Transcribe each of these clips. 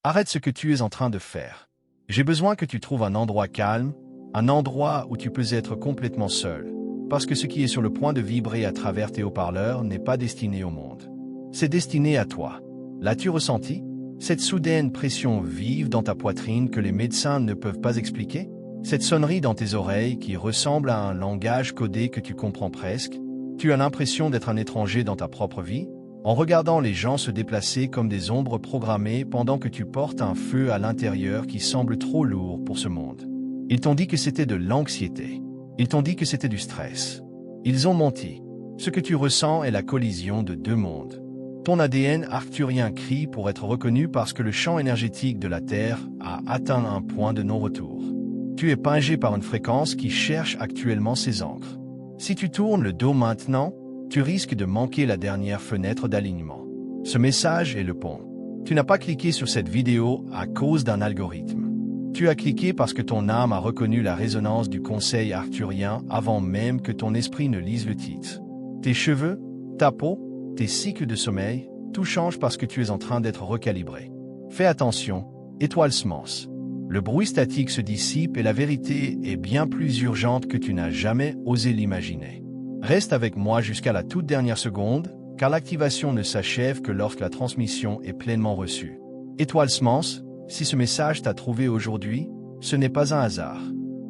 Arrête ce que tu es en train de faire. J'ai besoin que tu trouves un endroit calme, un endroit où tu peux être complètement seul, parce que ce qui est sur le point de vibrer à travers tes haut-parleurs n'est pas destiné au monde. C'est destiné à toi. L'as-tu ressenti? Cette soudaine pression vive dans ta poitrine que les médecins ne peuvent pas expliquer? Cette sonnerie dans tes oreilles qui ressemble à un langage codé que tu comprends presque? Tu as l'impression d'être un étranger dans ta propre vie, en regardant les gens se déplacer comme des ombres programmées pendant que tu portes un feu à l'intérieur qui semble trop lourd pour ce monde. Ils t'ont dit que c'était de l'anxiété. Ils t'ont dit que c'était du stress. Ils ont menti. Ce que tu ressens est la collision de deux mondes. Ton ADN arcturien crie pour être reconnu parce que le champ énergétique de la Terre a atteint un point de non-retour. Tu es piégé par une fréquence qui cherche actuellement ses ancres. Si tu tournes le dos maintenant, tu risques de manquer la dernière fenêtre d'alignement. Ce message est le pont. Tu n'as pas cliqué sur cette vidéo à cause d'un algorithme. Tu as cliqué parce que ton âme a reconnu la résonance du conseil arcturien avant même que ton esprit ne lise le titre. Tes cheveux, ta peau, tes cycles de sommeil, tout change parce que tu es en train d'être recalibré. Fais attention, étoile semence. Le bruit statique se dissipe et la vérité est bien plus urgente que tu n'as jamais osé l'imaginer. Reste avec moi jusqu'à la toute dernière seconde, car l'activation ne s'achève que lorsque la transmission est pleinement reçue. Étoile semence, si ce message t'a trouvé aujourd'hui, ce n'est pas un hasard.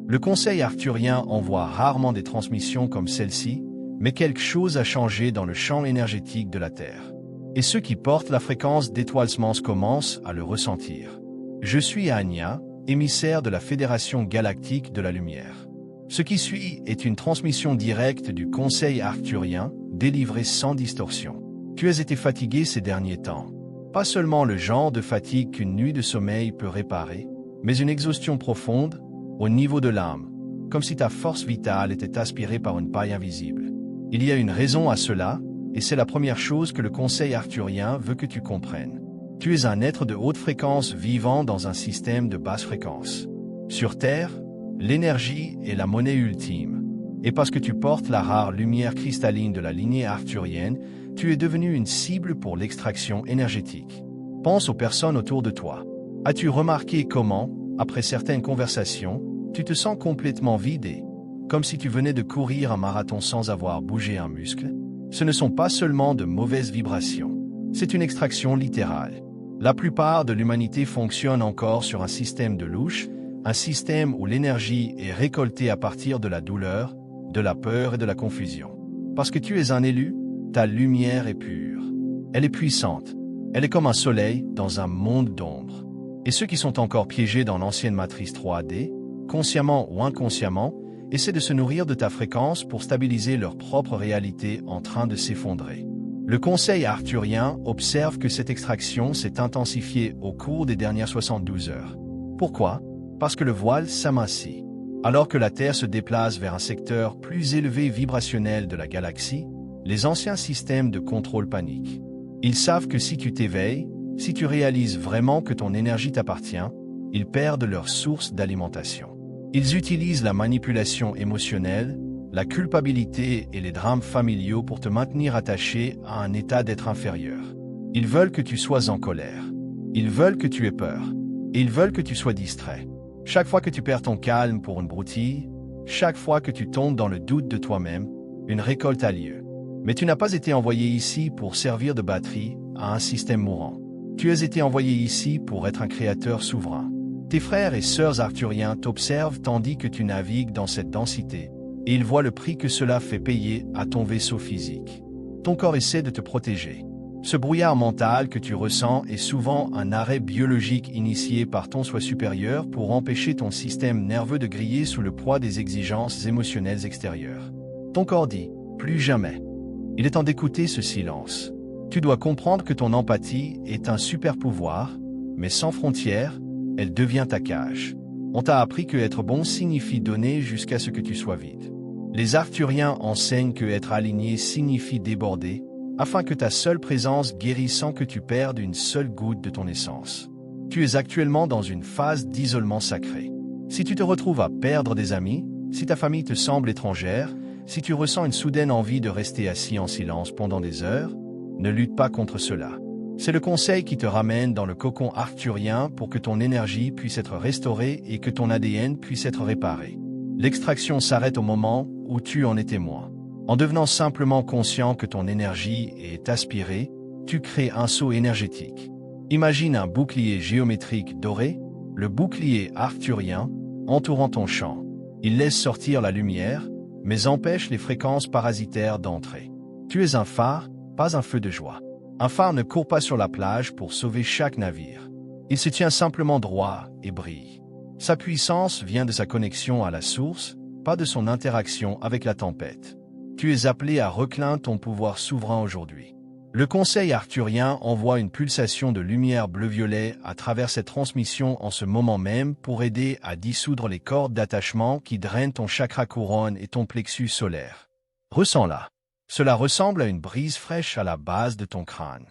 Le conseil arcturien envoie rarement des transmissions comme celle-ci, mais quelque chose a changé dans le champ énergétique de la Terre. Et ceux qui portent la fréquence d'étoile semence commencent à le ressentir. Je suis Anya, émissaire de la Fédération Galactique de la Lumière. Ce qui suit est une transmission directe du conseil arcturien, délivrée sans distorsion. Tu as été fatigué ces derniers temps. Pas seulement le genre de fatigue qu'une nuit de sommeil peut réparer, mais une exhaustion profonde, au niveau de l'âme, comme si ta force vitale était aspirée par une paille invisible. Il y a une raison à cela, et c'est la première chose que le conseil arcturien veut que tu comprennes. Tu es un être de haute fréquence vivant dans un système de basse fréquence. Sur Terre, l'énergie est la monnaie ultime. Et parce que tu portes la rare lumière cristalline de la lignée arcturienne, tu es devenu une cible pour l'extraction énergétique. Pense aux personnes autour de toi. As-tu remarqué comment, après certaines conversations, tu te sens complètement vidé, comme si tu venais de courir un marathon sans avoir bougé un muscle? Ce ne sont pas seulement de mauvaises vibrations. C'est une extraction littérale. La plupart de l'humanité fonctionne encore sur un système de louche, un système où l'énergie est récoltée à partir de la douleur, de la peur et de la confusion. Parce que tu es un élu, ta lumière est pure. Elle est puissante. Elle est comme un soleil dans un monde d'ombre. Et ceux qui sont encore piégés dans l'ancienne matrice 3D, consciemment ou inconsciemment, essaient de se nourrir de ta fréquence pour stabiliser leur propre réalité en train de s'effondrer. Le conseil arcturien observe que cette extraction s'est intensifiée au cours des dernières 72 heures. Pourquoi? Parce que le voile s'amincit. Alors que la Terre se déplace vers un secteur plus élevé vibrationnel de la galaxie, les anciens systèmes de contrôle paniquent. Ils savent que si tu t'éveilles, si tu réalises vraiment que ton énergie t'appartient, ils perdent leur source d'alimentation. Ils utilisent la manipulation émotionnelle, la culpabilité et les drames familiaux pour te maintenir attaché à un état d'être inférieur. Ils veulent que tu sois en colère. Ils veulent que tu aies peur. Et ils veulent que tu sois distrait. Chaque fois que tu perds ton calme pour une broutille, chaque fois que tu tombes dans le doute de toi-même, une récolte a lieu. Mais tu n'as pas été envoyé ici pour servir de batterie à un système mourant. Tu as été envoyé ici pour être un créateur souverain. Tes frères et sœurs arcturiens t'observent tandis que tu navigues dans cette densité, et ils voient le prix que cela fait payer à ton vaisseau physique. Ton corps essaie de te protéger. Ce brouillard mental que tu ressens est souvent un arrêt biologique initié par ton soi supérieur pour empêcher ton système nerveux de griller sous le poids des exigences émotionnelles extérieures. Ton corps dit « plus jamais ». Il est temps d'écouter ce silence. Tu dois comprendre que ton empathie est un super pouvoir, mais sans frontières, elle devient ta cage. On t'a appris que être bon signifie donner jusqu'à ce que tu sois vide. Les arcturiens enseignent que être aligné signifie déborder, afin que ta seule présence guérisse sans que tu perdes une seule goutte de ton essence. Tu es actuellement dans une phase d'isolement sacré. Si tu te retrouves à perdre des amis, si ta famille te semble étrangère, si tu ressens une soudaine envie de rester assis en silence pendant des heures, ne lutte pas contre cela. C'est le conseil qui te ramène dans le cocon arcturien pour que ton énergie puisse être restaurée et que ton ADN puisse être réparé. L'extraction s'arrête au moment où tu en es témoin. En devenant simplement conscient que ton énergie est aspirée, tu crées un saut énergétique. Imagine un bouclier géométrique doré, le bouclier arcturien, entourant ton champ. Il laisse sortir la lumière, mais empêche les fréquences parasitaires d'entrer. Tu es un phare, pas un feu de joie. Un phare ne court pas sur la plage pour sauver chaque navire. Il se tient simplement droit et brille. Sa puissance vient de sa connexion à la source, pas de son interaction avec la tempête. Tu es appelé à recliner ton pouvoir souverain aujourd'hui. Le conseil arcturien envoie une pulsation de lumière bleu-violet à travers cette transmission en ce moment même pour aider à dissoudre les cordes d'attachement qui drainent ton chakra couronne et ton plexus solaire. Ressens-la. Cela ressemble à une brise fraîche à la base de ton crâne.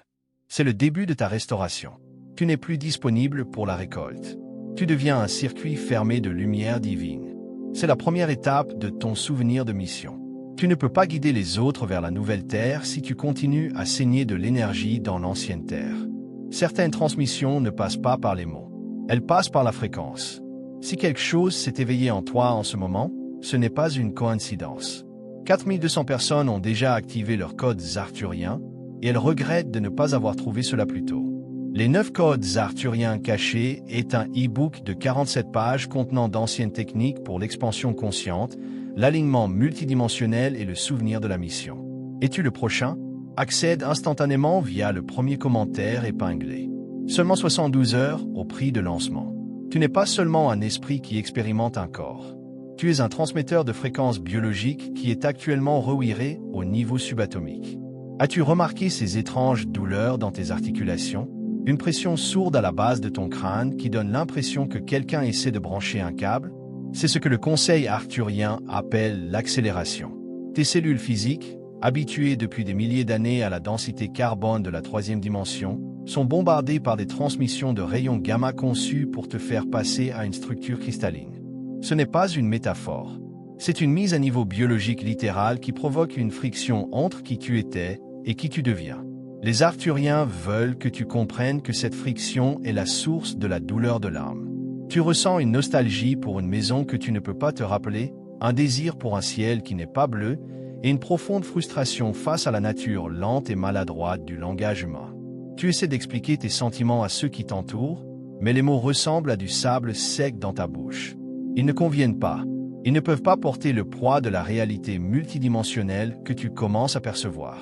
C'est le début de ta restauration. Tu n'es plus disponible pour la récolte. Tu deviens un circuit fermé de lumière divine. C'est la première étape de ton souvenir de mission. Tu ne peux pas guider les autres vers la nouvelle terre si tu continues à saigner de l'énergie dans l'ancienne terre. Certaines transmissions ne passent pas par les mots. Elles passent par la fréquence. Si quelque chose s'est éveillé en toi en ce moment, ce n'est pas une coïncidence. 4200 personnes ont déjà activé leurs codes arthuriens et elles regrettent de ne pas avoir trouvé cela plus tôt. Les 9 codes arthuriens cachés est un e-book de 47 pages contenant d'anciennes techniques pour l'expansion consciente, l'alignement multidimensionnel et le souvenir de la mission. Es-tu le prochain? Accède instantanément via le premier commentaire épinglé. Seulement 72 heures au prix de lancement. Tu n'es pas seulement un esprit qui expérimente un corps. Tu es un transmetteur de fréquences biologiques qui est actuellement rewiré au niveau subatomique. As-tu remarqué ces étranges douleurs dans tes articulations? Une pression sourde à la base de ton crâne qui donne l'impression que quelqu'un essaie de brancher un câble? C'est ce que le conseil arthurien appelle l'accélération. Tes cellules physiques, habituées depuis des milliers d'années à la densité carbone de la 3e dimension, sont bombardées par des transmissions de rayons gamma conçus pour te faire passer à une structure cristalline. Ce n'est pas une métaphore. C'est une mise à niveau biologique littérale qui provoque une friction entre qui tu étais et qui tu deviens. Les arthuriens veulent que tu comprennes que cette friction est la source de la douleur de l'âme. Tu ressens une nostalgie pour une maison que tu ne peux pas te rappeler, un désir pour un ciel qui n'est pas bleu, et une profonde frustration face à la nature lente et maladroite du langage humain. Tu essaies d'expliquer tes sentiments à ceux qui t'entourent, mais les mots ressemblent à du sable sec dans ta bouche. Ils ne conviennent pas. Ils ne peuvent pas porter le poids de la réalité multidimensionnelle que tu commences à percevoir.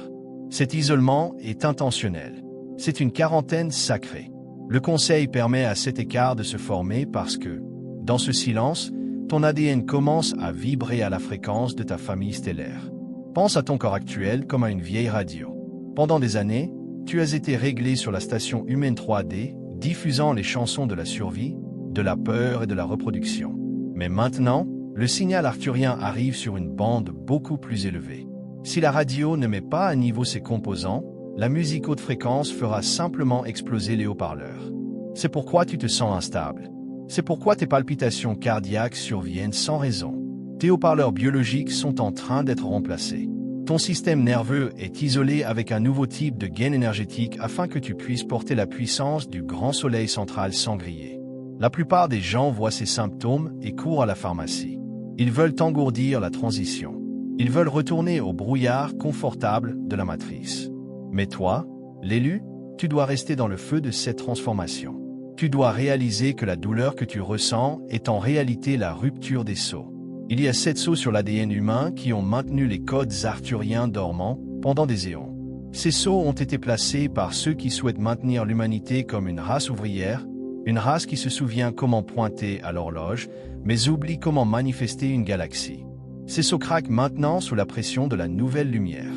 Cet isolement est intentionnel. C'est une quarantaine sacrée. Le conseil permet à cet écart de se former parce que, dans ce silence, ton ADN commence à vibrer à la fréquence de ta famille stellaire. Pense à ton corps actuel comme à une vieille radio. Pendant des années, tu as été réglé sur la station humaine 3D, diffusant les chansons de la survie, de la peur et de la reproduction. Mais maintenant, le signal arthurien arrive sur une bande beaucoup plus élevée. Si la radio ne met pas à niveau ses composants, la musique haute fréquence fera simplement exploser les haut-parleurs. C'est pourquoi tu te sens instable. C'est pourquoi tes palpitations cardiaques surviennent sans raison. Tes haut-parleurs biologiques sont en train d'être remplacés. Ton système nerveux est isolé avec un nouveau type de gaine énergétique afin que tu puisses porter la puissance du grand soleil central sans griller. La plupart des gens voient ces symptômes et courent à la pharmacie. Ils veulent engourdir la transition. Ils veulent retourner au brouillard confortable de la matrice. Mais toi, l'élu, tu dois rester dans le feu de cette transformation. Tu dois réaliser que la douleur que tu ressens est en réalité la rupture des sceaux. Il y a 7 sceaux sur l'ADN humain qui ont maintenu les codes arthuriens dormants pendant des éons. Ces sceaux ont été placés par ceux qui souhaitent maintenir l'humanité comme une race ouvrière, une race qui se souvient comment pointer à l'horloge, mais oublie comment manifester une galaxie. Ces sceaux craquent maintenant sous la pression de la nouvelle lumière.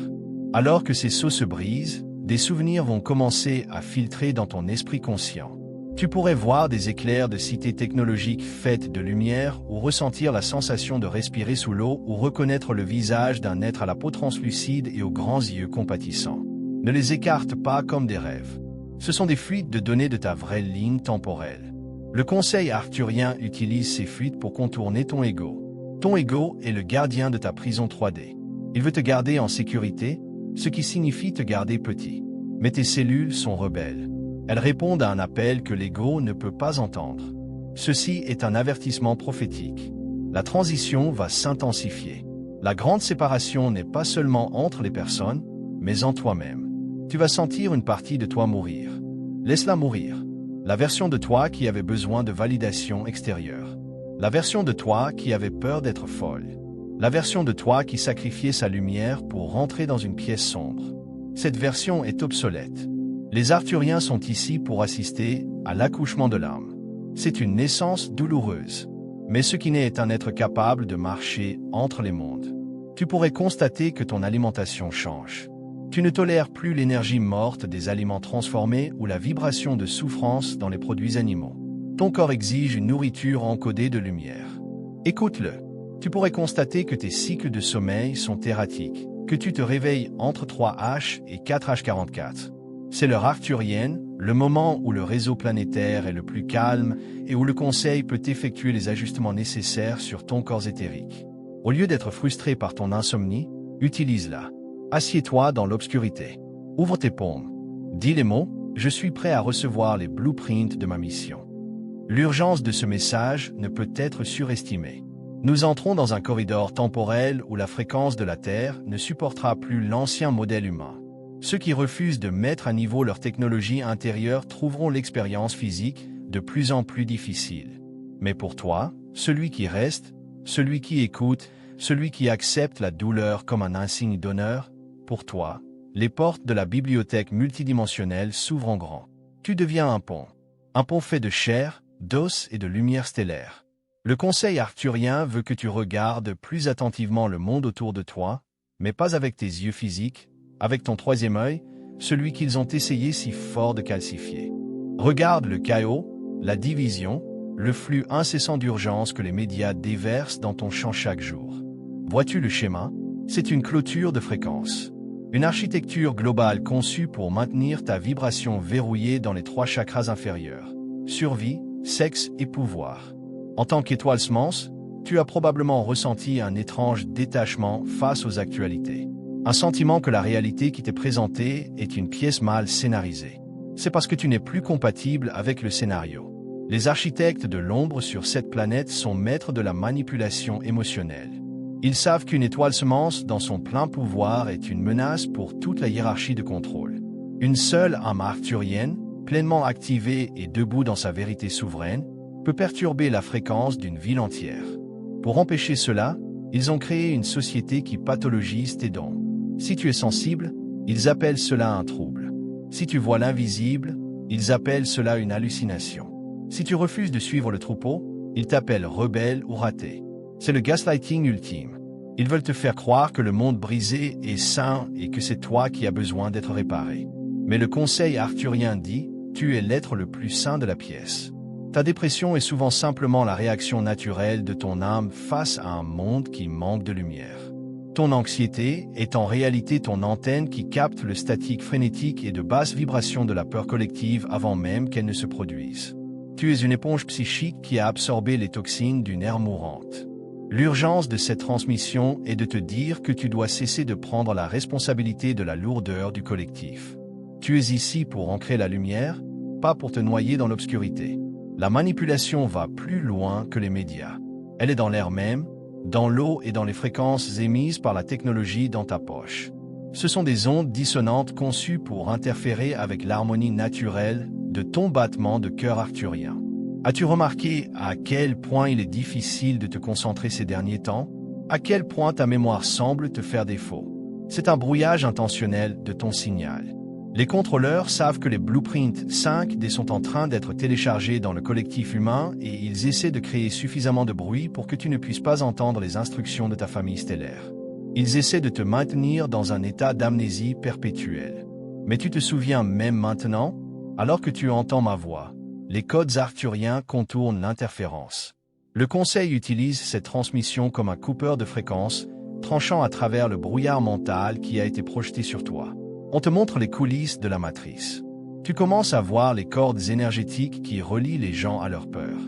Alors que ces sceaux se brisent, des souvenirs vont commencer à filtrer dans ton esprit conscient. Tu pourrais voir des éclairs de cités technologiques faites de lumière ou ressentir la sensation de respirer sous l'eau ou reconnaître le visage d'un être à la peau translucide et aux grands yeux compatissants. Ne les écarte pas comme des rêves. Ce sont des fuites de données de ta vraie ligne temporelle. Le conseil arthurien utilise ces fuites pour contourner ton ego. Ton ego est le gardien de ta prison 3D. Il veut te garder en sécurité, ce qui signifie te garder petit. mais tes cellules sont rebelles. Elles répondent à un appel que l'ego ne peut pas entendre. Ceci est un avertissement prophétique. La transition va s'intensifier. La grande séparation n'est pas seulement entre les personnes, mais en toi-même. Tu vas sentir une partie de toi mourir. Laisse-la mourir. La version de toi qui avait besoin de validation extérieure. La version de toi qui avait peur d'être folle. La version de toi qui sacrifiait sa lumière pour rentrer dans une pièce sombre. Cette version est obsolète. Les Arthuriens sont ici pour assister à l'accouchement de l'âme. C'est une naissance douloureuse. Mais ce qui naît est un être capable de marcher entre les mondes. Tu pourrais constater que ton alimentation change. Tu ne tolères plus l'énergie morte des aliments transformés ou la vibration de souffrance dans les produits animaux. Ton corps exige une nourriture encodée de lumière. Écoute-le. Tu pourrais constater que tes cycles de sommeil sont erratiques, que tu te réveilles entre 3H et 4H44. C'est l'heure arthurienne, le moment où le réseau planétaire est le plus calme et où le conseil peut effectuer les ajustements nécessaires sur ton corps éthérique. Au lieu d'être frustré par ton insomnie, utilise-la. Assieds-toi dans l'obscurité. Ouvre tes paumes. Dis les mots « Je suis prêt à recevoir les blueprints de ma mission ». L'urgence de ce message ne peut être surestimée. Nous entrons dans un corridor temporel où la fréquence de la Terre ne supportera plus l'ancien modèle humain. Ceux qui refusent de mettre à niveau leur technologie intérieure trouveront l'expérience physique de plus en plus difficile. Mais pour toi, celui qui reste, celui qui écoute, celui qui accepte la douleur comme un insigne d'honneur, pour toi, les portes de la bibliothèque multidimensionnelle s'ouvrent en grand. Tu deviens un pont fait de chair, d'os et de lumière stellaire. Le conseil arthurien veut que tu regardes plus attentivement le monde autour de toi, mais pas avec tes yeux physiques, avec ton troisième œil, celui qu'ils ont essayé si fort de calcifier. Regarde le chaos, la division, le flux incessant d'urgence que les médias déversent dans ton champ chaque jour. Vois-tu le schéma? C'est une clôture de fréquences. Une architecture globale conçue pour maintenir ta vibration verrouillée dans les 3 chakras inférieurs. Survie, sexe et pouvoir. En tant qu'étoile semence, tu as probablement ressenti un étrange détachement face aux actualités. Un sentiment que la réalité qui t'est présentée est une pièce mal scénarisée. C'est parce que tu n'es plus compatible avec le scénario. Les architectes de l'ombre sur cette planète sont maîtres de la manipulation émotionnelle. Ils savent qu'une étoile semence dans son plein pouvoir est une menace pour toute la hiérarchie de contrôle. Une seule âme arthurienne, pleinement activée et debout dans sa vérité souveraine, peut perturber la fréquence d'une ville entière. Pour empêcher cela, ils ont créé une société qui pathologise tes dons. Si tu es sensible, ils appellent cela un trouble. Si tu vois l'invisible, ils appellent cela une hallucination. Si tu refuses de suivre le troupeau, ils t'appellent rebelle ou raté. C'est le gaslighting ultime. Ils veulent te faire croire que le monde brisé est sain et que c'est toi qui as besoin d'être réparé. Mais le conseil arthurien dit, tu es l'être le plus sain de la pièce. Ta dépression est souvent simplement la réaction naturelle de ton âme face à un monde qui manque de lumière. Ton anxiété est en réalité ton antenne qui capte le statique frénétique et de basse vibration de la peur collective avant même qu'elle ne se produise. Tu es une éponge psychique qui a absorbé les toxines d'une ère mourante. L'urgence de cette transmission est de te dire que tu dois cesser de prendre la responsabilité de la lourdeur du collectif. Tu es ici pour ancrer la lumière, pas pour te noyer dans l'obscurité. La manipulation va plus loin que les médias. Elle est dans l'air même, dans l'eau et dans les fréquences émises par la technologie dans ta poche. Ce sont des ondes dissonantes conçues pour interférer avec l'harmonie naturelle de ton battement de cœur arthurien. As-tu remarqué à quel point il est difficile de te concentrer ces derniers temps? À quel point ta mémoire semble te faire défaut? C'est un brouillage intentionnel de ton signal. Les contrôleurs savent que les blueprints 5D sont en train d'être téléchargés dans le collectif humain et ils essaient de créer suffisamment de bruit pour que tu ne puisses pas entendre les instructions de ta famille stellaire. Ils essaient de te maintenir dans un état d'amnésie perpétuelle. Mais tu te souviens même maintenant, alors que tu entends ma voix, les codes arthuriens contournent l'interférence. Le conseil utilise cette transmission comme un coupeur de fréquences, tranchant à travers le brouillard mental qui a été projeté sur toi. On te montre les coulisses de la matrice. Tu commences à voir les cordes énergétiques qui relient les gens à leur peur.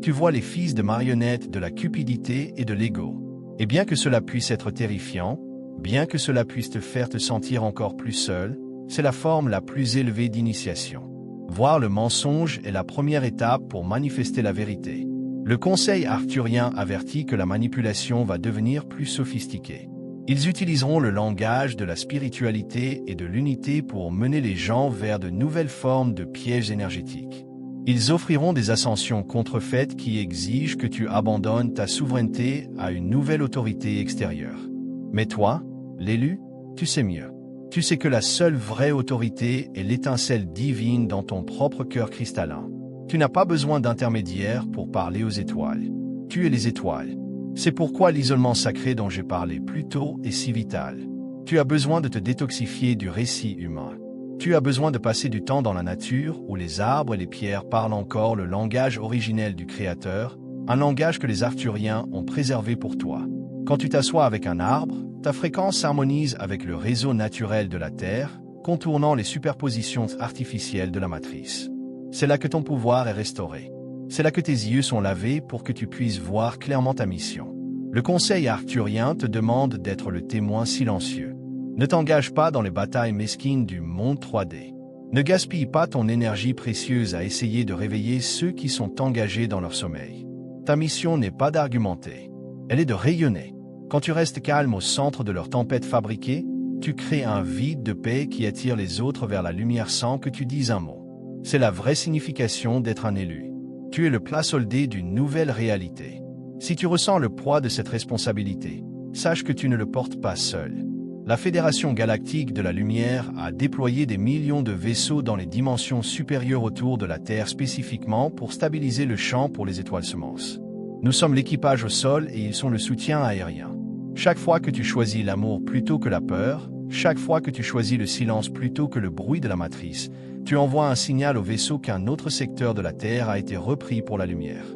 Tu vois les fils de marionnettes de la cupidité et de l'ego. Et bien que cela puisse être terrifiant, bien que cela puisse te faire te sentir encore plus seul, C'est la forme la plus élevée d'initiation. Voir le mensonge est la première étape pour manifester la vérité. Le conseil arthurien avertit que la manipulation va devenir plus sophistiquée. Ils utiliseront le langage de la spiritualité et de l'unité pour mener les gens vers de nouvelles formes de pièges énergétiques. Ils offriront des ascensions contrefaites qui exigent que tu abandonnes ta souveraineté à une nouvelle autorité extérieure. Mais toi, l'élu, tu sais mieux. Tu sais que la seule vraie autorité est l'étincelle divine dans ton propre cœur cristallin. Tu n'as pas besoin d'intermédiaire pour parler aux étoiles. Tu es les étoiles. C'est pourquoi l'isolement sacré dont j'ai parlé plus tôt est si vital. Tu as besoin de te détoxifier du récit humain. Tu as besoin de passer du temps dans la nature où les arbres et les pierres parlent encore le langage originel du Créateur, un langage que les Arthuriens ont préservé pour toi. Quand tu t'assois avec un arbre, ta fréquence s'harmonise avec le réseau naturel de la Terre, contournant les superpositions artificielles de la matrice. C'est là que ton pouvoir est restauré. C'est là que tes yeux sont lavés pour que tu puisses voir clairement ta mission. Le conseil arthurien te demande d'être le témoin silencieux. Ne t'engage pas dans les batailles mesquines du monde 3D. Ne gaspille pas ton énergie précieuse à essayer de réveiller ceux qui sont engagés dans leur sommeil. Ta mission n'est pas d'argumenter, elle est de rayonner. Quand tu restes calme au centre de leur tempête fabriquée, tu crées un vide de paix qui attire les autres vers la lumière sans que tu dises un mot. C'est la vraie signification d'être un élu. Tu es le plat soldé d'une nouvelle réalité. Si tu ressens le poids de cette responsabilité, sache que tu ne le portes pas seul. La Fédération Galactique de la Lumière a déployé des millions de vaisseaux dans les dimensions supérieures autour de la Terre spécifiquement pour stabiliser le champ pour les étoiles semences. Nous sommes l'équipage au sol et ils sont le soutien aérien. Chaque fois que tu choisis l'amour plutôt que la peur, chaque fois que tu choisis le silence plutôt que le bruit de la matrice, tu envoies un signal au vaisseau qu'un autre secteur de la Terre a été repris pour la lumière.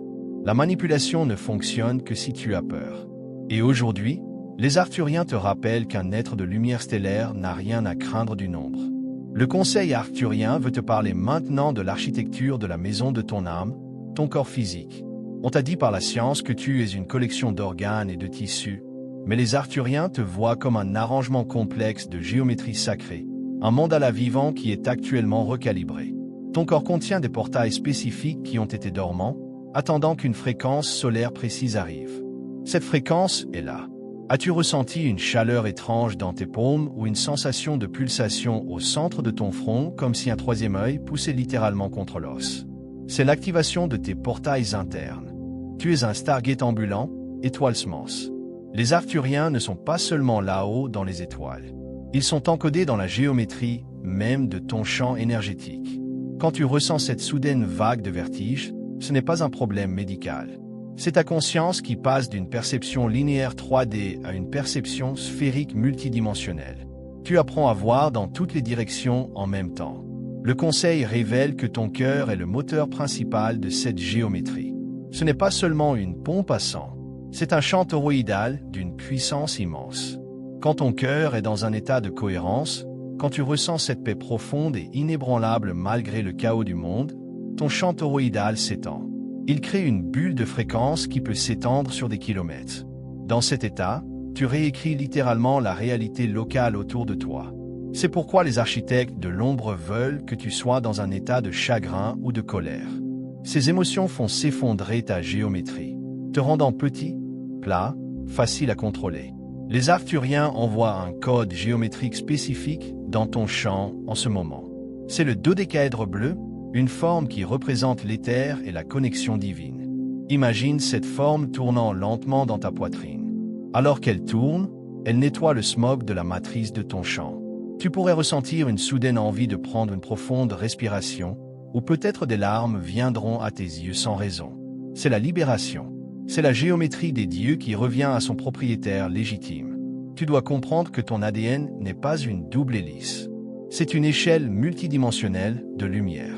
La manipulation ne fonctionne que si tu as peur. Et aujourd'hui, les Arthuriens te rappellent qu'un être de lumière stellaire n'a rien à craindre du nombre. Le conseil arthurien veut te parler maintenant de l'architecture de la maison de ton âme, ton corps physique. On t'a dit par la science que tu es une collection d'organes et de tissus, mais les Arthuriens te voient comme un arrangement complexe de géométrie sacrée, un mandala vivant qui est actuellement recalibré. Ton corps contient des portails spécifiques qui ont été dormants, attendant qu'une fréquence solaire précise arrive. Cette fréquence est là. As-tu ressenti une chaleur étrange dans tes paumes ou une sensation de pulsation au centre de ton front comme si un troisième œil poussait littéralement contre l'os? C'est l'activation de tes portails internes. Tu es un Stargate ambulant, étoile semence. Les Arthuriens ne sont pas seulement là-haut dans les étoiles. Ils sont encodés dans la géométrie même de ton champ énergétique. Quand tu ressens cette soudaine vague de vertige, ce n'est pas un problème médical. C'est ta conscience qui passe d'une perception linéaire 3D à une perception sphérique multidimensionnelle. Tu apprends à voir dans toutes les directions en même temps. Le conseil révèle que ton cœur est le moteur principal de cette géométrie. Ce n'est pas seulement une pompe à sang, c'est un champ toroïdal d'une puissance immense. Quand ton cœur est dans un état de cohérence, quand tu ressens cette paix profonde et inébranlable malgré le chaos du monde, ton champ toroïdal s'étend. Il crée une bulle de fréquence qui peut s'étendre sur des kilomètres. Dans cet état, tu réécris littéralement la réalité locale autour de toi. C'est pourquoi les architectes de l'ombre veulent que tu sois dans un état de chagrin ou de colère. Ces émotions font s'effondrer ta géométrie, te rendant petit, plat, facile à contrôler. Les Arthuriens envoient un code géométrique spécifique dans ton champ en ce moment. C'est le dodécaèdre bleu, une forme qui représente l'éther et la connexion divine. Imagine cette forme tournant lentement dans ta poitrine. Alors qu'elle tourne, elle nettoie le smog de la matrice de ton champ. Tu pourrais ressentir une soudaine envie de prendre une profonde respiration, ou peut-être des larmes viendront à tes yeux sans raison. C'est la libération. C'est la géométrie des dieux qui revient à son propriétaire légitime. Tu dois comprendre que ton ADN n'est pas une double hélice. C'est une échelle multidimensionnelle de lumière.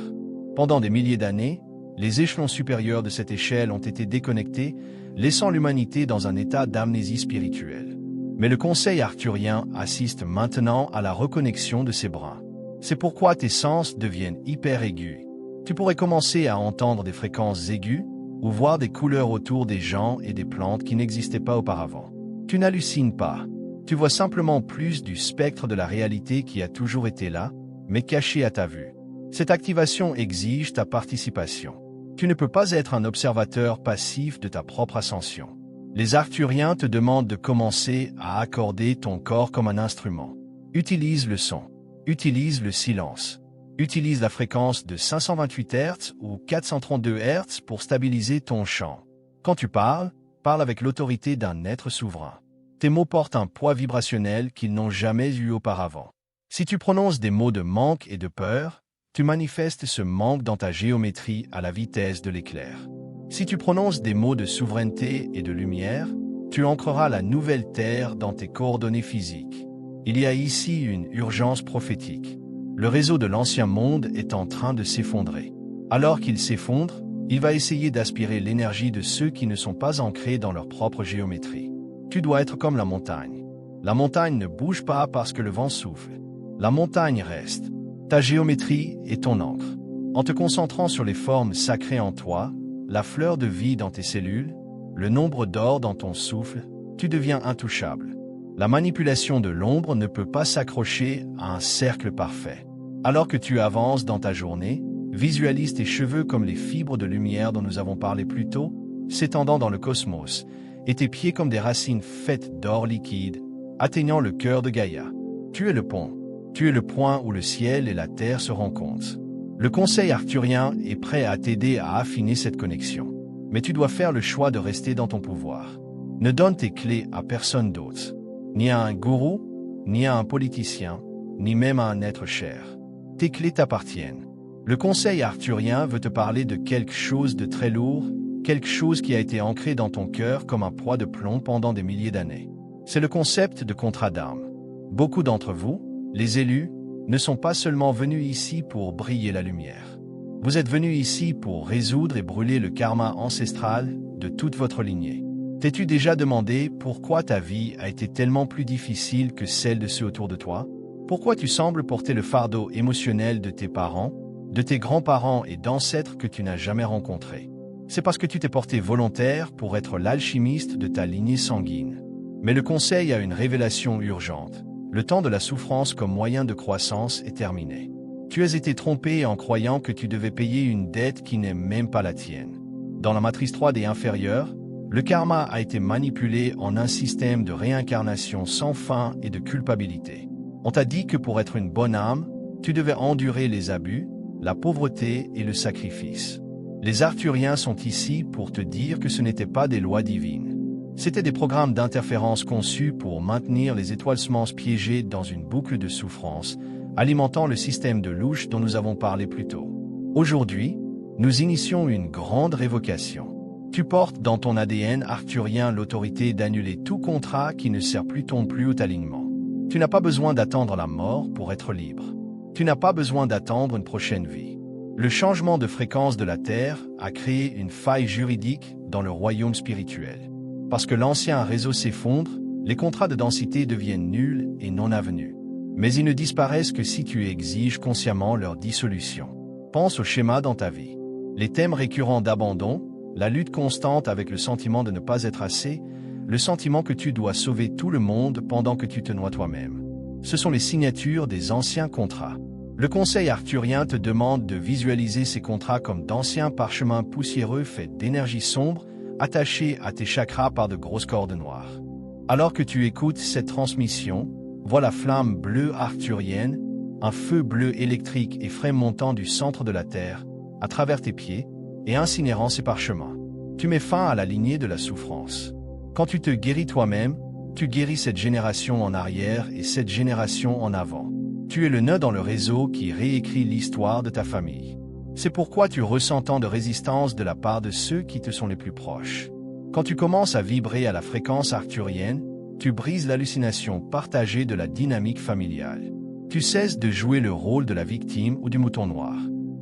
Pendant des milliers d'années, les échelons supérieurs de cette échelle ont été déconnectés, laissant l'humanité dans un état d'amnésie spirituelle. Mais le conseil arthurien assiste maintenant à la reconnexion de ces brins. C'est pourquoi tes sens deviennent hyper aigus. Tu pourrais commencer à entendre des fréquences aiguës ou voir des couleurs autour des gens et des plantes qui n'existaient pas auparavant. Tu n'hallucines pas. Tu vois simplement plus du spectre de la réalité qui a toujours été là, mais cachée à ta vue. Cette activation exige ta participation. Tu ne peux pas être un observateur passif de ta propre ascension. Les Arthuriens te demandent de commencer à accorder ton corps comme un instrument. Utilise le son. Utilise le silence. Utilise la fréquence de 528 Hz ou 432 Hz pour stabiliser ton chant. Quand tu parles, parle avec l'autorité d'un être souverain. Tes mots portent un poids vibrationnel qu'ils n'ont jamais eu auparavant. Si tu prononces des mots de manque et de peur, tu manifestes ce manque dans ta géométrie à la vitesse de l'éclair. Si tu prononces des mots de souveraineté et de lumière, tu ancreras la nouvelle terre dans tes coordonnées physiques. Il y a ici une urgence prophétique. Le réseau de l'ancien monde est en train de s'effondrer. Alors qu'il s'effondre, il va essayer d'aspirer l'énergie de ceux qui ne sont pas ancrés dans leur propre géométrie. Tu dois être comme la montagne. La montagne ne bouge pas parce que le vent souffle. La montagne reste. Ta géométrie est ton encre. En te concentrant sur les formes sacrées en toi, la fleur de vie dans tes cellules, le nombre d'or dans ton souffle, tu deviens intouchable. La manipulation de l'ombre ne peut pas s'accrocher à un cercle parfait. Alors que tu avances dans ta journée, visualise tes cheveux comme les fibres de lumière dont nous avons parlé plus tôt, s'étendant dans le cosmos, et tes pieds comme des racines faites d'or liquide, atteignant le cœur de Gaïa. Tu es le pont. Tu es le point où le ciel et la terre se rencontrent. Le conseil arthurien est prêt à t'aider à affiner cette connexion. Mais tu dois faire le choix de rester dans ton pouvoir. Ne donne tes clés à personne d'autre. Ni à un gourou, ni à un politicien, ni même à un être cher. Tes clés t'appartiennent. Le conseil arthurien veut te parler de quelque chose de très lourd, quelque chose qui a été ancré dans ton cœur comme un poids de plomb pendant des milliers d'années. C'est le concept de contrat d'âme. Beaucoup d'entre vous, les élus, ne sont pas seulement venus ici pour briller la lumière. Vous êtes venus ici pour résoudre et brûler le karma ancestral de toute votre lignée. T'es-tu déjà demandé pourquoi ta vie a été tellement plus difficile que celle de ceux autour de toi? Pourquoi tu sembles porter le fardeau émotionnel de tes parents, de tes grands-parents et d'ancêtres que tu n'as jamais rencontrés? C'est parce que tu t'es porté volontaire pour être l'alchimiste de ta lignée sanguine. Mais le conseil a une révélation urgente. Le temps de la souffrance comme moyen de croissance est terminé. Tu as été trompé en croyant que tu devais payer une dette qui n'est même pas la tienne. Dans la matrice 3D inférieure, le karma a été manipulé en un système de réincarnation sans fin et de culpabilité. On t'a dit que pour être une bonne âme, tu devais endurer les abus, la pauvreté et le sacrifice. Les Arthuriens sont ici pour te dire que ce n'était pas des lois divines. C'étaient des programmes d'interférence conçus pour maintenir les étoiles semences piégées dans une boucle de souffrance, alimentant le système de louche dont nous avons parlé plus tôt. Aujourd'hui, nous initions une grande révocation. Tu portes dans ton ADN arthurien l'autorité d'annuler tout contrat qui ne sert plus ton plus haut alignement. Tu n'as pas besoin d'attendre la mort pour être libre. Tu n'as pas besoin d'attendre une prochaine vie. Le changement de fréquence de la Terre a créé une faille juridique dans le royaume spirituel. Parce que l'ancien réseau s'effondre, les contrats de densité deviennent nuls et non avenus. Mais ils ne disparaissent que si tu exiges consciemment leur dissolution. Pense au schéma dans ta vie. Les thèmes récurrents d'abandon, la lutte constante avec le sentiment de ne pas être assez, le sentiment que tu dois sauver tout le monde pendant que tu te noies toi-même. Ce sont les signatures des anciens contrats. Le conseil arthurien te demande de visualiser ces contrats comme d'anciens parchemins poussiéreux faits d'énergie sombre, attachés à tes chakras par de grosses cordes noires. Alors que tu écoutes cette transmission, vois la flamme bleue arthurienne, un feu bleu électrique et frais montant du centre de la Terre, à travers tes pieds, et incinérant ces parchemins. Tu mets fin à la lignée de la souffrance. Quand tu te guéris toi-même, tu guéris cette génération en arrière et cette génération en avant. Tu es le nœud dans le réseau qui réécrit l'histoire de ta famille. C'est pourquoi tu ressens tant de résistance de la part de ceux qui te sont les plus proches. Quand tu commences à vibrer à la fréquence arthurienne, tu brises l'hallucination partagée de la dynamique familiale. Tu cesses de jouer le rôle de la victime ou du mouton noir.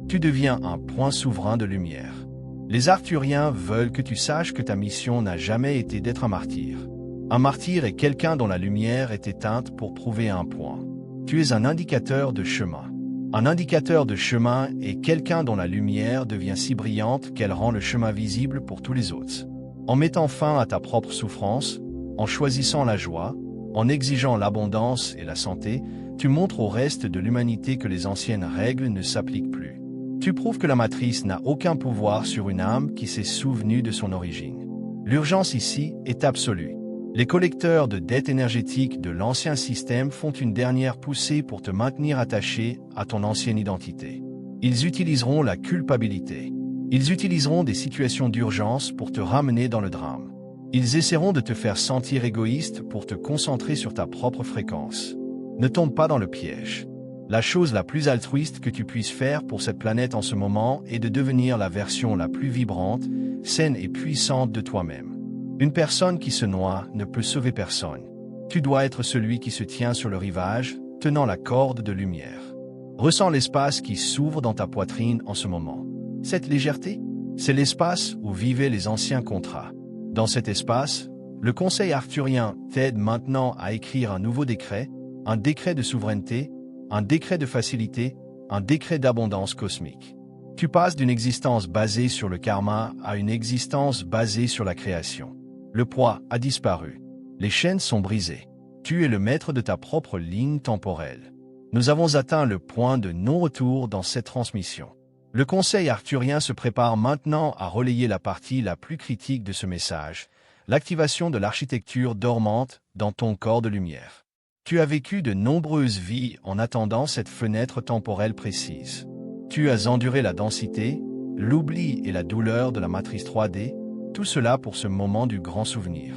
Tu deviens un point souverain de lumière. Les Arthuriens veulent que tu saches que ta mission n'a jamais été d'être un martyr. Un martyr est quelqu'un dont la lumière est éteinte pour prouver un point. Tu es un indicateur de chemin. Un indicateur de chemin est quelqu'un dont la lumière devient si brillante qu'elle rend le chemin visible pour tous les autres. En mettant fin à ta propre souffrance, en choisissant la joie, en exigeant l'abondance et la santé, Tu montres au reste de l'humanité que les anciennes règles ne s'appliquent plus. Tu prouves que la matrice n'a aucun pouvoir sur une âme qui s'est souvenue de son origine. L'urgence ici est absolue. Les collecteurs de dettes énergétiques de l'ancien système font une dernière poussée pour te maintenir attaché à ton ancienne identité. Ils utiliseront la culpabilité. Ils utiliseront des situations d'urgence pour te ramener dans le drame. Ils essaieront de te faire sentir égoïste pour te concentrer sur ta propre fréquence. Ne tombe pas dans le piège. La chose la plus altruiste que tu puisses faire pour cette planète en ce moment est de devenir la version la plus vibrante, saine et puissante de toi-même. Une personne qui se noie ne peut sauver personne. Tu dois être celui qui se tient sur le rivage, tenant la corde de lumière. Ressens l'espace qui s'ouvre dans ta poitrine en ce moment. Cette légèreté, c'est l'espace où vivaient les anciens contrats. Dans cet espace, le Conseil arthurien t'aide maintenant à écrire un nouveau décret, un décret de souveraineté, un décret de facilité, un décret d'abondance cosmique. Tu passes d'une existence basée sur le karma à une existence basée sur la création. Le poids a disparu. Les chaînes sont brisées. Tu es le maître de ta propre ligne temporelle. Nous avons atteint le point de non-retour dans cette transmission. Le Conseil arthurien se prépare maintenant à relayer la partie la plus critique de ce message, l'activation de l'architecture dormante dans ton corps de lumière. Tu as vécu de nombreuses vies en attendant cette fenêtre temporelle précise. Tu as enduré la densité, l'oubli et la douleur de la matrice 3D, tout cela pour ce moment du grand souvenir.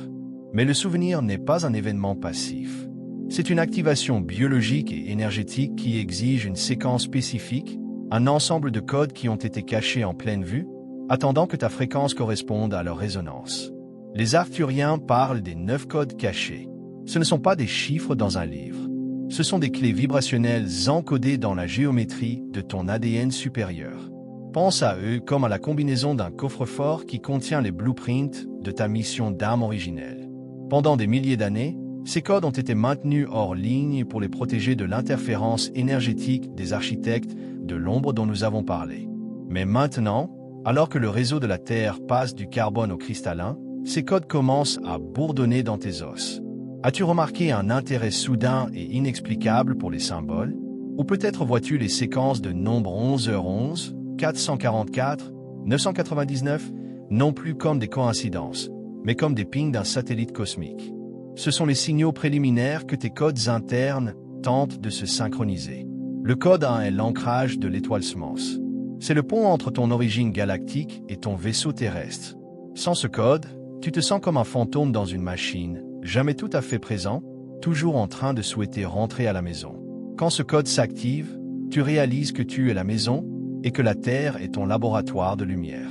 Mais le souvenir n'est pas un événement passif. C'est une activation biologique et énergétique qui exige une séquence spécifique, un ensemble de codes qui ont été cachés en pleine vue, attendant que ta fréquence corresponde à leur résonance. Les Arthuriens parlent des 9 codes cachés. Ce ne sont pas des chiffres dans un livre. Ce sont des clés vibrationnelles encodées dans la géométrie de ton ADN supérieur. Pense à eux comme à la combinaison d'un coffre-fort qui contient les blueprints de ta mission d'âme originelle. Pendant des milliers d'années, ces codes ont été maintenus hors ligne pour les protéger de l'interférence énergétique des architectes de l'ombre dont nous avons parlé. Mais maintenant, alors que le réseau de la Terre passe du carbone au cristallin, ces codes commencent à bourdonner dans tes os. As-tu remarqué un intérêt soudain et inexplicable pour les symboles? Ou peut-être vois-tu les séquences de nombres 11h11, 444, 999, non plus comme des coïncidences, mais comme des pings d'un satellite cosmique. Ce sont les signaux préliminaires que tes codes internes tentent de se synchroniser. Le code 1 est l'ancrage de l'étoile Smans. C'est le pont entre ton origine galactique et ton vaisseau terrestre. Sans ce code, tu te sens comme un fantôme dans une machine, jamais tout à fait présent, toujours en train de souhaiter rentrer à la maison. Quand ce code s'active, tu réalises que tu es la maison et que la Terre est ton laboratoire de lumière.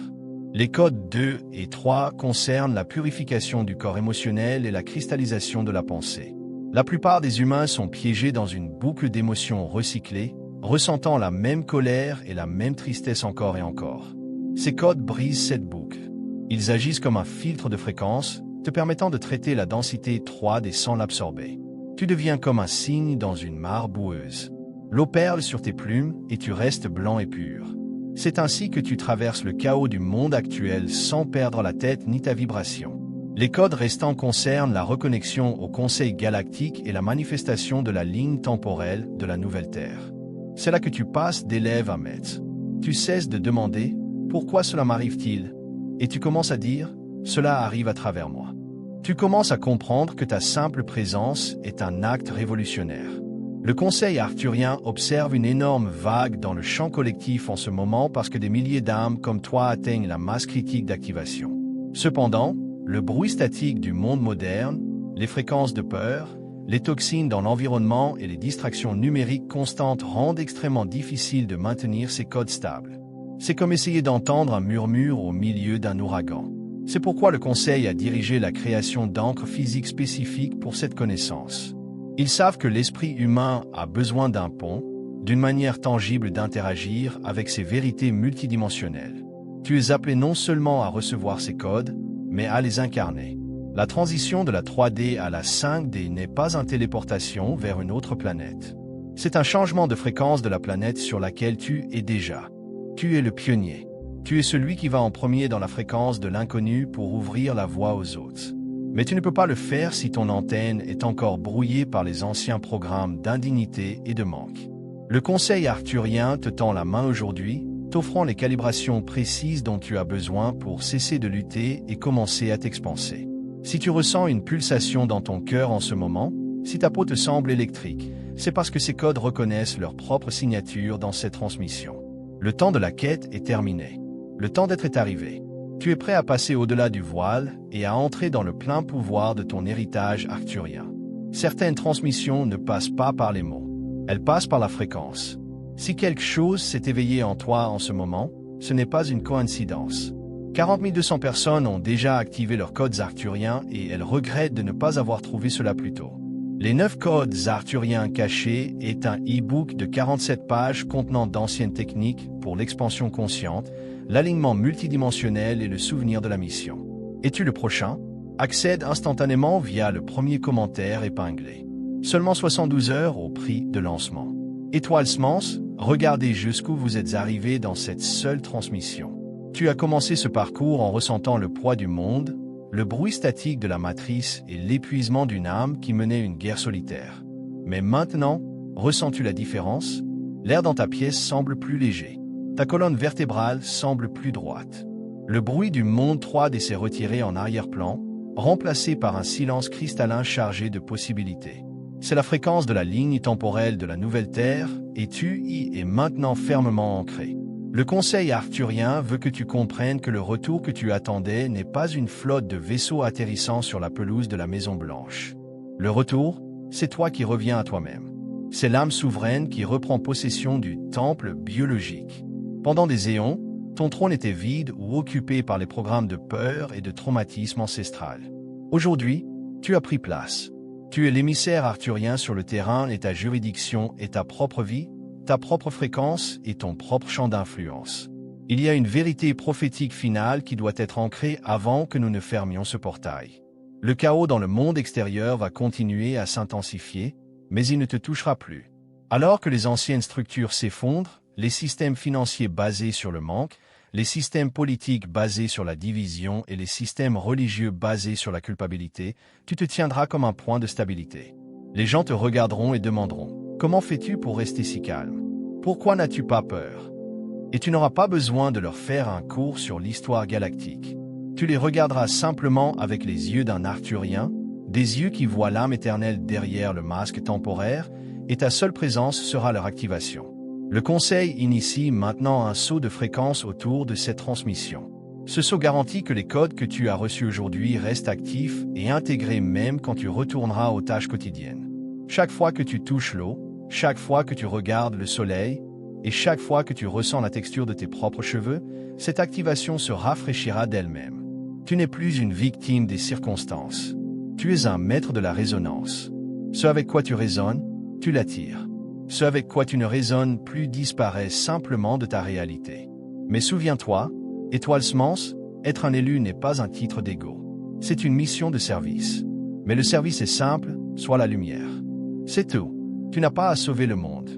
Les codes 2 et 3 concernent la purification du corps émotionnel et la cristallisation de la pensée. La plupart des humains sont piégés dans une boucle d'émotions recyclées, ressentant la même colère et la même tristesse encore et encore. Ces codes brisent cette boucle. Ils agissent comme un filtre de fréquence, te permettant de traiter la densité 3D sans l'absorber. Tu deviens comme un cygne dans une mare boueuse. L'eau perle sur tes plumes et tu restes blanc et pur. C'est ainsi que tu traverses le chaos du monde actuel sans perdre la tête ni ta vibration. Les codes restants concernent la reconnexion au Conseil galactique et la manifestation de la ligne temporelle de la nouvelle Terre. C'est là que tu passes d'élève à maître. Tu cesses de demander « Pourquoi cela m'arrive-t-il ?» et tu commences à dire « Cela arrive à travers moi ». Tu commences à comprendre que ta simple présence est un acte révolutionnaire. Le Conseil arthurien observe une énorme vague dans le champ collectif en ce moment parce que des milliers d'âmes comme toi atteignent la masse critique d'activation. Cependant, le bruit statique du monde moderne, les fréquences de peur, les toxines dans l'environnement et les distractions numériques constantes rendent extrêmement difficile de maintenir ces codes stables. C'est comme essayer d'entendre un murmure au milieu d'un ouragan. C'est pourquoi le Conseil a dirigé la création d'encre physique spécifique pour cette connaissance. Ils savent que l'esprit humain a besoin d'un pont, d'une manière tangible d'interagir avec ces vérités multidimensionnelles. Tu es appelé non seulement à recevoir ces codes, mais à les incarner. La transition de la 3D à la 5D n'est pas une téléportation vers une autre planète. C'est un changement de fréquence de la planète sur laquelle tu es déjà. Tu es le pionnier. Tu es celui qui va en premier dans la fréquence de l'inconnu pour ouvrir la voie aux autres. Mais tu ne peux pas le faire si ton antenne est encore brouillée par les anciens programmes d'indignité et de manque. Le conseil arthurien te tend la main aujourd'hui, t'offrant les calibrations précises dont tu as besoin pour cesser de lutter et commencer à t'expanser. Si tu ressens une pulsation dans ton cœur en ce moment, si ta peau te semble électrique, c'est parce que ces codes reconnaissent leur propre signature dans cette transmission. Le temps de la quête est terminé. Le temps d'être est arrivé. Tu es prêt à passer au-delà du voile et à entrer dans le plein pouvoir de ton héritage arthurien. Certaines transmissions ne passent pas par les mots. Elles passent par la fréquence. Si quelque chose s'est éveillé en toi en ce moment, ce n'est pas une coïncidence. 40 200 personnes ont déjà activé leurs codes arthuriens et elles regrettent de ne pas avoir trouvé cela plus tôt. Les 9 codes arthuriens cachés est un e-book de 47 pages contenant d'anciennes techniques pour l'expansion consciente, l'alignement multidimensionnel et le souvenir de la mission. Es-tu le prochain? Accède instantanément via le premier commentaire épinglé. Seulement 72 heures au prix de lancement. Étoile Semence, regardez jusqu'où vous êtes arrivé dans cette seule transmission. Tu as commencé ce parcours en ressentant le poids du monde, le bruit statique de la matrice et l'épuisement d'une âme qui menait une guerre solitaire. Mais maintenant, ressens-tu la différence? L'air dans ta pièce semble plus léger. Ta colonne vertébrale semble plus droite. Le bruit du monde 3D s'est retiré en arrière-plan, remplacé par un silence cristallin chargé de possibilités. C'est la fréquence de la ligne temporelle de la nouvelle Terre, et tu y es maintenant fermement ancré. Le conseil arthurien veut que tu comprennes que le retour que tu attendais n'est pas une flotte de vaisseaux atterrissant sur la pelouse de la Maison Blanche. Le retour, c'est toi qui reviens à toi-même. C'est l'âme souveraine qui reprend possession du temple biologique. Pendant des éons, ton trône était vide ou occupé par les programmes de peur et de traumatisme ancestral. Aujourd'hui, tu as pris place. Tu es l'émissaire arthurien sur le terrain et ta juridiction est ta propre vie, ta propre fréquence et ton propre champ d'influence. Il y a une vérité prophétique finale qui doit être ancrée avant que nous ne fermions ce portail. Le chaos dans le monde extérieur va continuer à s'intensifier, mais il ne te touchera plus. Alors que les anciennes structures s'effondrent, les systèmes financiers basés sur le manque, les systèmes politiques basés sur la division et les systèmes religieux basés sur la culpabilité, tu te tiendras comme un point de stabilité. Les gens te regarderont et demanderont « Comment fais-tu pour rester si calme? Pourquoi n'as-tu pas peur ?» Et tu n'auras pas besoin de leur faire un cours sur l'histoire galactique. Tu les regarderas simplement avec les yeux d'un arthurien, des yeux qui voient l'âme éternelle derrière le masque temporaire, et ta seule présence sera leur activation. Le conseil initie maintenant un saut de fréquence autour de cette transmission. Ce saut garantit que les codes que tu as reçus aujourd'hui restent actifs et intégrés même quand tu retourneras aux tâches quotidiennes. Chaque fois que tu touches l'eau, chaque fois que tu regardes le soleil, et chaque fois que tu ressens la texture de tes propres cheveux, cette activation se rafraîchira d'elle-même. Tu n'es plus une victime des circonstances. Tu es un maître de la résonance. Ce avec quoi tu résonnes, tu l'attires. Ce avec quoi tu ne résonnes plus disparaît simplement de ta réalité. Mais souviens-toi, Étoile Semence, être un élu n'est pas un titre d'ego. C'est une mission de service. Mais le service est simple, sois la lumière. C'est tout. Tu n'as pas à sauver le monde.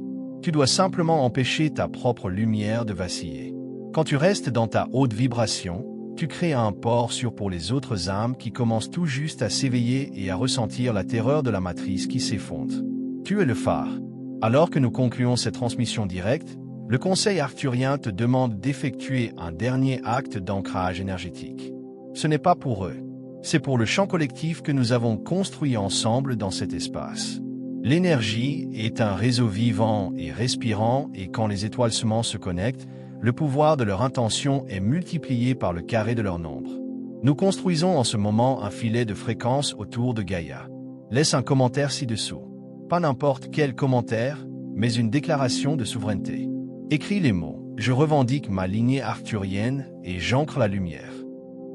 Tu dois simplement empêcher ta propre lumière de vaciller. Quand tu restes dans ta haute vibration, tu crées un port sûr pour les autres âmes qui commencent tout juste à s'éveiller et à ressentir la terreur de la matrice qui s'effondre. Tu es le phare. Alors que nous concluons cette transmission directe, le conseil arthurien te demande d'effectuer un dernier acte d'ancrage énergétique. Ce n'est pas pour eux. C'est pour le champ collectif que nous avons construit ensemble dans cet espace. L'énergie est un réseau vivant et respirant et quand les étoiles semences se connectent, le pouvoir de leur intention est multiplié par le carré de leur nombre. Nous construisons en ce moment un filet de fréquence autour de Gaïa. Laisse un commentaire ci-dessous. Pas n'importe quel commentaire, mais une déclaration de souveraineté. Écris les mots « Je revendique ma lignée arthurienne et j'ancre la lumière ».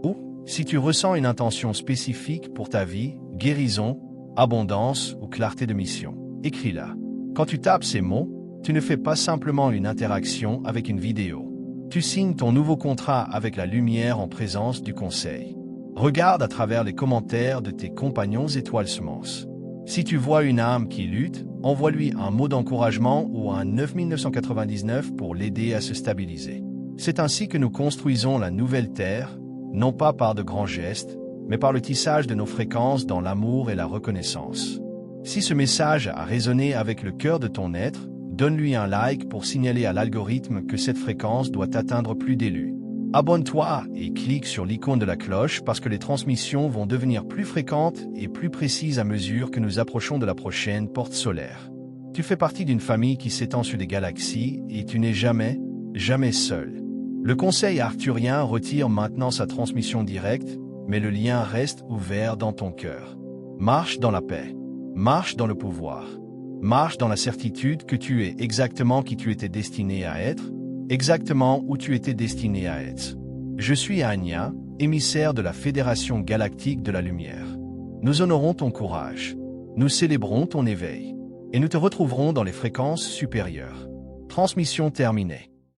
Ou, si tu ressens une intention spécifique pour ta vie, guérison, abondance ou clarté de mission, écris-la. Quand tu tapes ces mots, tu ne fais pas simplement une interaction avec une vidéo. Tu signes ton nouveau contrat avec la lumière en présence du conseil. Regarde à travers les commentaires de tes compagnons étoiles semences. Si tu vois une âme qui lutte, envoie-lui un mot d'encouragement ou un 9999 pour l'aider à se stabiliser. C'est ainsi que nous construisons la nouvelle Terre, non pas par de grands gestes, mais par le tissage de nos fréquences dans l'amour et la reconnaissance. Si ce message a résonné avec le cœur de ton être, donne-lui un like pour signaler à l'algorithme que cette fréquence doit atteindre plus d'élus. Abonne-toi et clique sur l'icône de la cloche parce que les transmissions vont devenir plus fréquentes et plus précises à mesure que nous approchons de la prochaine porte solaire. Tu fais partie d'une famille qui s'étend sur des galaxies et tu n'es jamais, jamais seul. Le conseil arthurien retire maintenant sa transmission directe, mais le lien reste ouvert dans ton cœur. Marche dans la paix. Marche dans le pouvoir. Marche dans la certitude que tu es exactement qui tu étais destiné à être, exactement où tu étais destiné à être. Je suis Anya, émissaire de la Fédération Galactique de la Lumière. Nous honorons ton courage. Nous célébrons ton éveil. Et nous te retrouverons dans les fréquences supérieures. Transmission terminée.